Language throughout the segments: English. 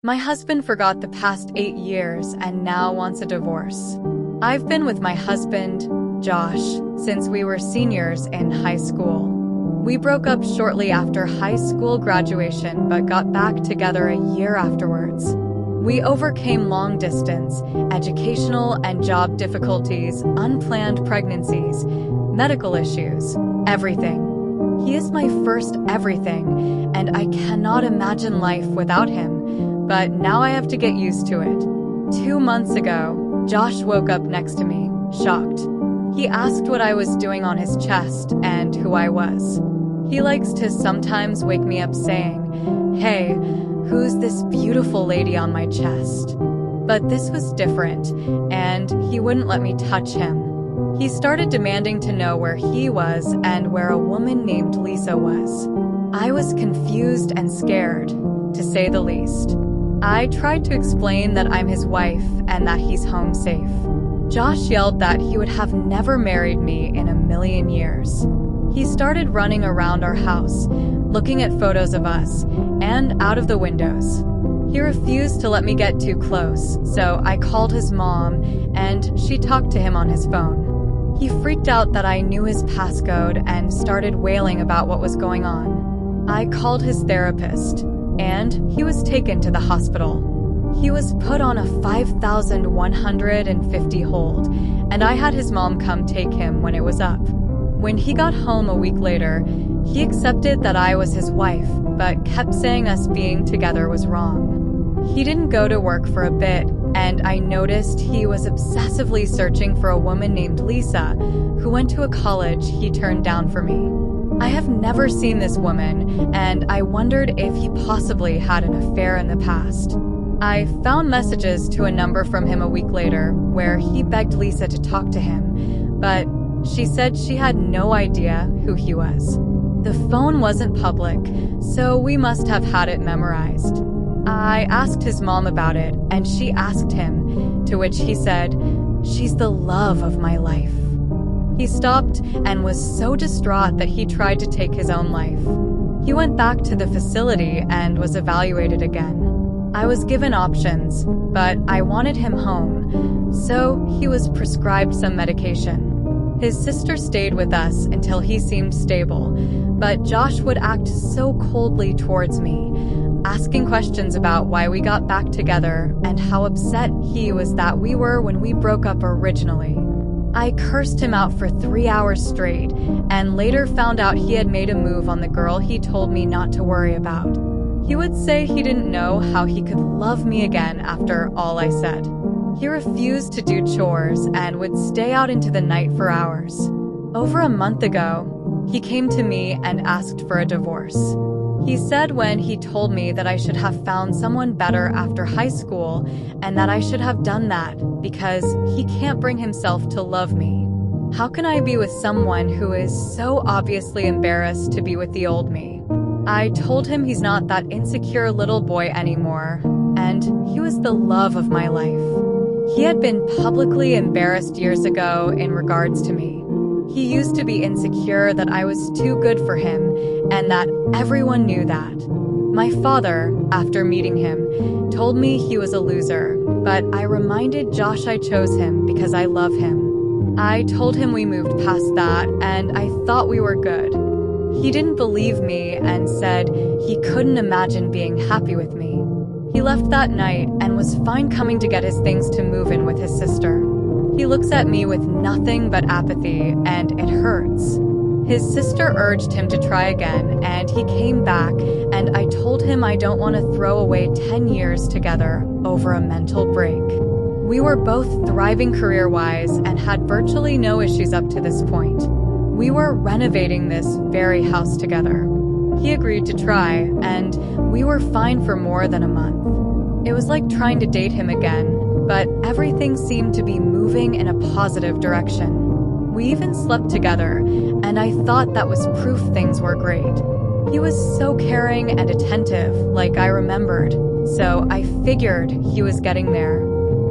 My husband forgot the past 8 years and now wants a divorce. I've been with my husband, Josh, since we were seniors in high school. We broke up shortly after high school graduation but got back together a year afterwards. We overcame long distance, educational and job difficulties, unplanned pregnancies, medical issues, everything. He is my first everything, and I cannot imagine life without him, but now I have to get used to it. 2 months ago, Josh woke up next to me, shocked. He asked what I was doing on his chest and who I was. He likes to sometimes wake me up saying, "Hey, who's this beautiful lady on my chest?" But this was different, and he wouldn't let me touch him. He started demanding to know where he was and where a woman named Lisa was. I was confused and scared, to say the least. I tried to explain that I'm his wife and that he's home safe. Josh yelled that he would have never married me in a million years. He started running around our house, looking at photos of us, and out of the windows. He refused to let me get too close, so I called his mom, and she talked to him on his phone. He freaked out that I knew his passcode and started wailing about what was going on. I called his therapist, and he was taken to the hospital. He was put on a 5,150 hold, and I had his mom come take him when it was up. When he got home a week later, he accepted that I was his wife, but kept saying us being together was wrong. He didn't go to work for a bit, and I noticed he was obsessively searching for a woman named Lisa, who went to a college he turned down for me. I have never seen this woman, and I wondered if he possibly had an affair in the past. I found messages to a number from him a week later, where he begged Lisa to talk to him, but she said she had no idea who he was. The phone wasn't public, so we must have had it memorized. I asked his mom about it, and she asked him, to which he said, "She's the love of my life." He stopped and was so distraught that he tried to take his own life. He went back to the facility and was evaluated again. I was given options, but I wanted him home, so he was prescribed some medication. His sister stayed with us until he seemed stable, but Josh would act so coldly towards me, asking questions about why we got back together and how upset he was that we were when we broke up originally. I cursed him out for 3 hours straight, and later found out he had made a move on the girl he told me not to worry about. He would say he didn't know how he could love me again after all I said. He refused to do chores and would stay out into the night for hours. Over a month ago, he came to me and asked for a divorce. He said when he told me that I should have found someone better after high school and that I should have done that because he can't bring himself to love me. How can I be with someone who is so obviously embarrassed to be with the old me? I told him he's not that insecure little boy anymore, and he was the love of my life. He had been publicly embarrassed years ago in regards to me. He used to be insecure that I was too good for him, and that everyone knew that. My father, after meeting him, told me he was a loser, but I reminded Josh I chose him because I love him. I told him we moved past that, and I thought we were good. He didn't believe me and said he couldn't imagine being happy with me. He left that night and was fine coming to get his things to move in with his sister. He looks at me with nothing but apathy, and it hurts. His sister urged him to try again, and he came back, and I told him I don't want to throw away 10 years together over a mental break. We were both thriving career-wise and had virtually no issues up to this point. We were renovating this very house together. He agreed to try, and we were fine for more than a month. It was like trying to date him again, but everything seemed to be moving in a positive direction. We even slept together, and I thought that was proof things were great. He was so caring and attentive, like I remembered, so I figured he was getting there.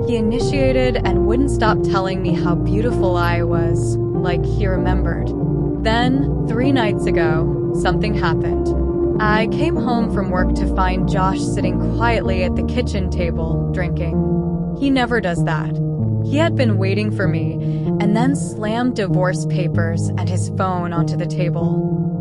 He initiated and wouldn't stop telling me how beautiful I was, like he remembered. Then, 3 nights ago, something happened. I came home from work to find Josh sitting quietly at the kitchen table, drinking. He never does that. He had been waiting for me, and then slammed divorce papers and his phone onto the table.